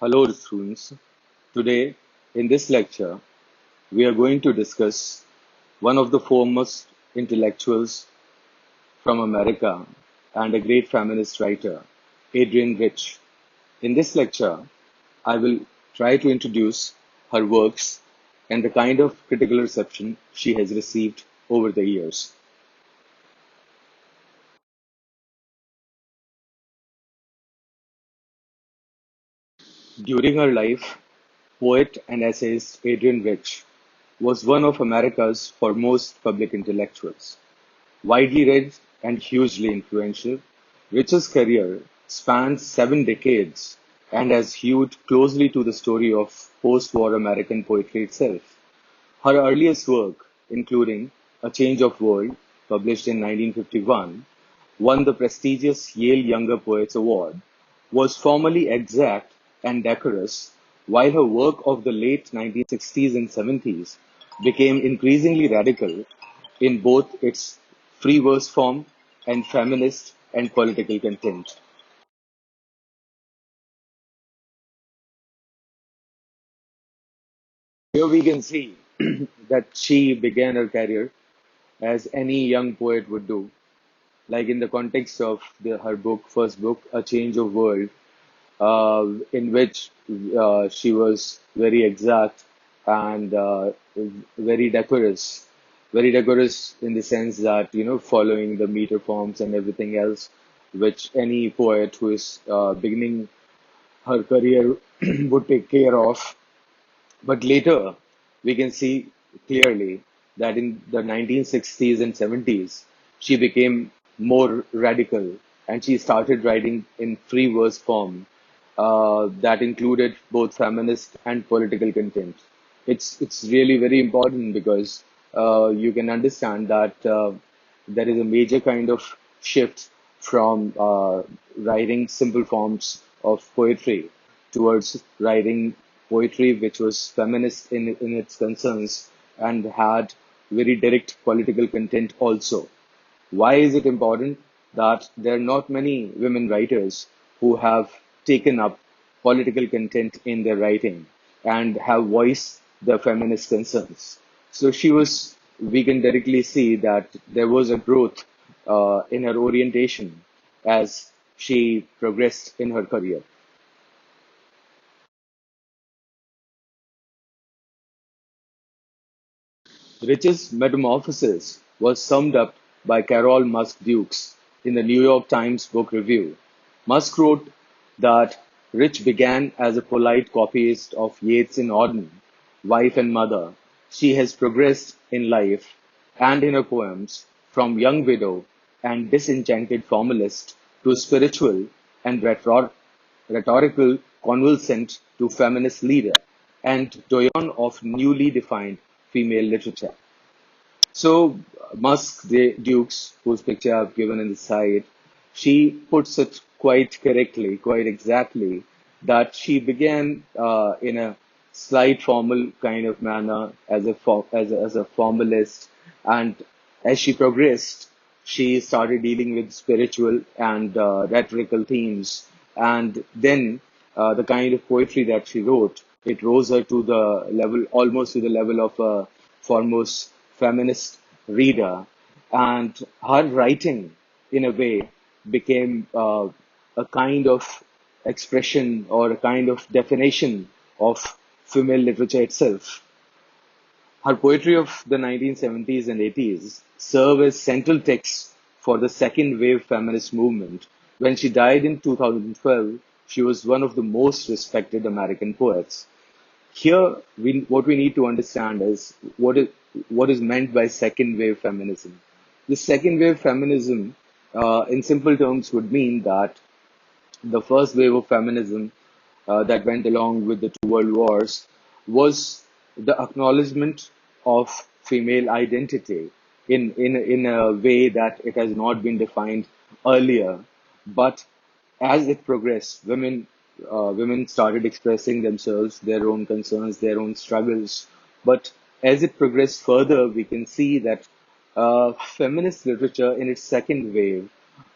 Hello, students. Today, in this lecture, we are going to discuss one of the foremost intellectuals from America and a great feminist writer, Adrienne Rich. In this lecture, I will try to introduce her works and the kind of critical reception she has received over the years. During her life, poet and essayist Adrienne Rich was one of America's foremost public intellectuals. Widely read and hugely influential, Rich's career spans 7 decades and has hewed closely to the story of post-war American poetry itself. Her earliest work, including A Change of World, published in 1951, won the prestigious Yale Younger Poets Award, was formally exact and decorous, while her work of the late 1960s and 70s became increasingly radical in both its free verse form and feminist and political content. Here we can see that she began her career as any young poet would do, like in the context of her book, first book, A Change of World, in which she was very exact and very decorous in the sense that, following the meter forms and everything else, which any poet who is beginning her career would take care of. But later, we can see clearly that in the 1960s and 70s, she became more radical and she started writing in free verse form that included both feminist and political content. It's really very important because you can understand that there is a major kind of shift from writing simple forms of poetry towards writing poetry which was feminist in its concerns and had very direct political content also. Why is it important that there are not many women writers who have taken up political content in their writing and have voiced the feminist concerns? So we can directly see that there was a growth in her orientation as she progressed in her career. Rich's metamorphosis was summed up by Carol Musk Dukes in the New York Times Book Review. Musk wrote that Rich began as a polite copyist of Yeats and Auden, wife and mother. She has progressed in life and in her poems from young widow and disenchanted formalist to spiritual and rhetorical convalescent to feminist leader and doyen of newly defined female literature. So Dukes, whose picture I've given in the side, she puts it quite correctly, quite exactly, that she began in a slight formal kind of manner as a formalist, and as she progressed, she started dealing with spiritual and rhetorical themes, and then the kind of poetry that she wrote, it rose her to the level, almost to the level of a foremost feminist reader, and her writing, in a way, became a kind of expression or a kind of definition of female literature itself. Her poetry of the 1970s and 80s serve as central texts for the second wave feminist movement. When she died in 2012, she was one of the most respected American poets. Here, what we need to understand is what is meant by second wave feminism. The second wave feminism, in simple terms, would mean that the first wave of feminism that went along with the two world wars was the acknowledgement of female identity in a way that it has not been defined earlier. But as it progressed, women started expressing themselves, their own concerns, their own struggles. But as it progressed further, we can see that feminist literature in its second wave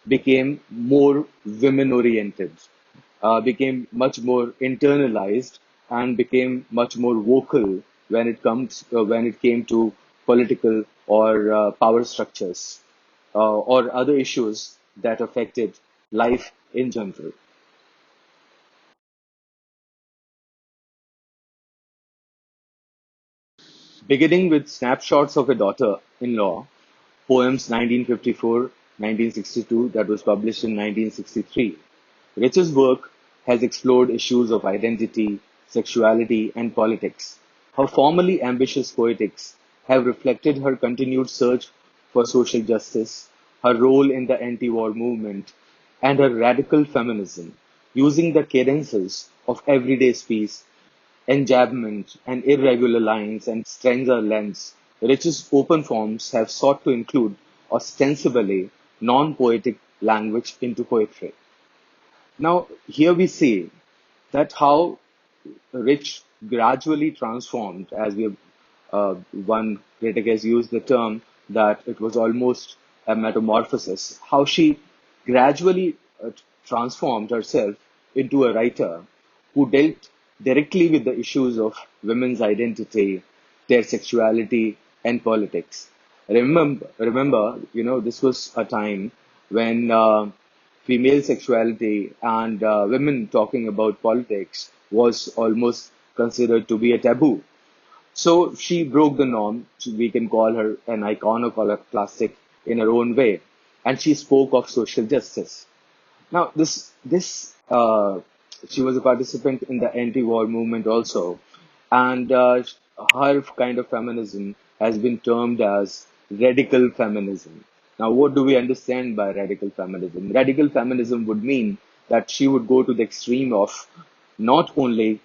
became more women oriented. became much more internalized and became much more vocal when it came to political or power structures or other issues that affected life in general. Beginning with Snapshots of a Daughter-in-Law, Poems 1954-1962, that was published in 1963. Rich's work has explored issues of identity, sexuality, and politics. Her formerly ambitious poetics have reflected her continued search for social justice, her role in the anti-war movement, and her radical feminism, using the cadences of everyday speech, enjambment, and irregular lines and stanza lengths. Rich's open forms have sought to include ostensibly non-poetic language into poetry. Now, here we see that how Rich gradually transformed, as we have, one critic has used the term that it was almost a metamorphosis, how she gradually transformed herself into a writer who dealt directly with the issues of women's identity, their sexuality, and politics. Remember, this was a time when female sexuality and women talking about politics was almost considered to be a taboo. So she broke the norm. We can call her an iconoclastic in her own way. And she spoke of social justice. Now, she was a participant in the anti-war movement also, and her kind of feminism has been termed as radical feminism. Now, what do we understand by radical feminism? Radical feminism would mean that she would go to the extreme of not only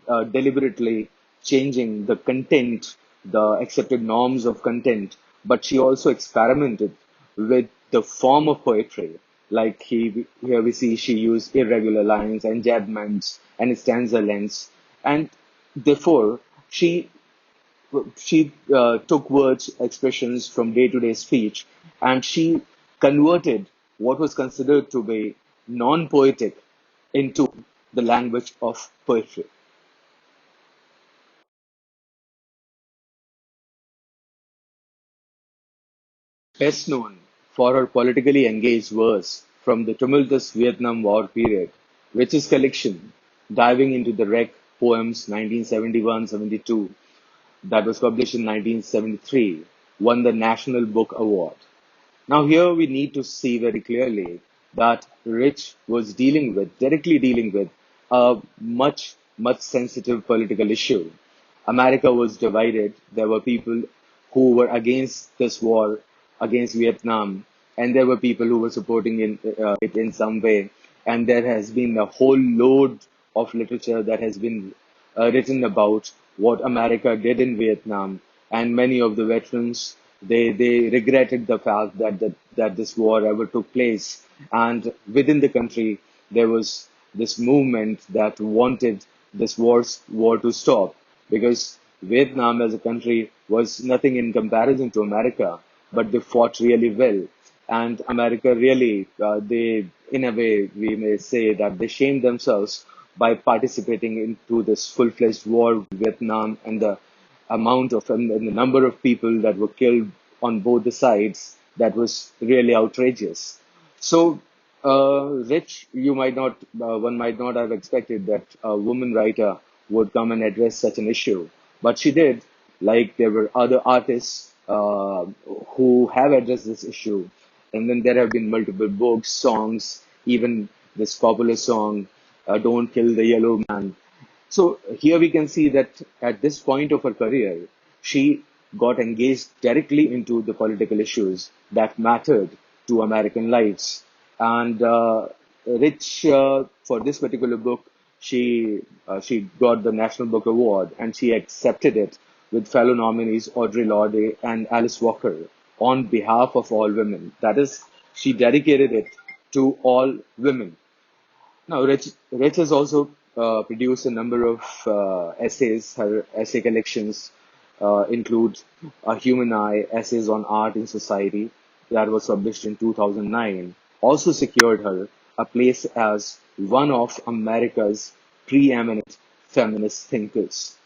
deliberately changing the content, the accepted norms of content, but she also experimented with the form of poetry. Like here we see she used irregular lines, enjambments, and stanza lengths, and therefore she took words, expressions from day-to-day speech, and she converted what was considered to be non-poetic into the language of poetry. Best known for her politically engaged verse from the tumultuous Vietnam War period, Rich's collection, diving into the wreck poems 1971-72, that was published in 1973, won the National Book Award. Now, here we need to see very clearly that Rich was directly dealing with a much sensitive political issue. America was divided. There were people who were against this war, against Vietnam, and there were people who were supporting it in some way. And there has been a whole load of literature that has been written about what America did in Vietnam, and many of the veterans they regretted the fact that this war ever took place. And within the country, there was this movement that wanted this war to stop because Vietnam as a country was nothing in comparison to America, but they fought really well. And America really, in a way, we may say that they shamed themselves by participating into this full-fledged war with Vietnam, and the amount of and the number of people that were killed on both the sides, that was really outrageous. So, Rich, one might not have expected that a woman writer would come and address such an issue, but she did. Like there were other artists who have addressed this issue, and then there have been multiple books, songs, even this popular song, "Don't Kill the Yellow Man." So here we can see that at this point of her career, she got engaged directly into the political issues that mattered to American lives. And Rich, for this particular book, she got the National Book Award, and she accepted it with fellow nominees Audre Lorde and Alice Walker on behalf of all women. That is, she dedicated it to all women. Now, Rich has also produced a number of essays. Her essay collections include A Human Eye, Essays on Art in Society, that was published in 2009, also secured her a place as one of America's preeminent feminist thinkers.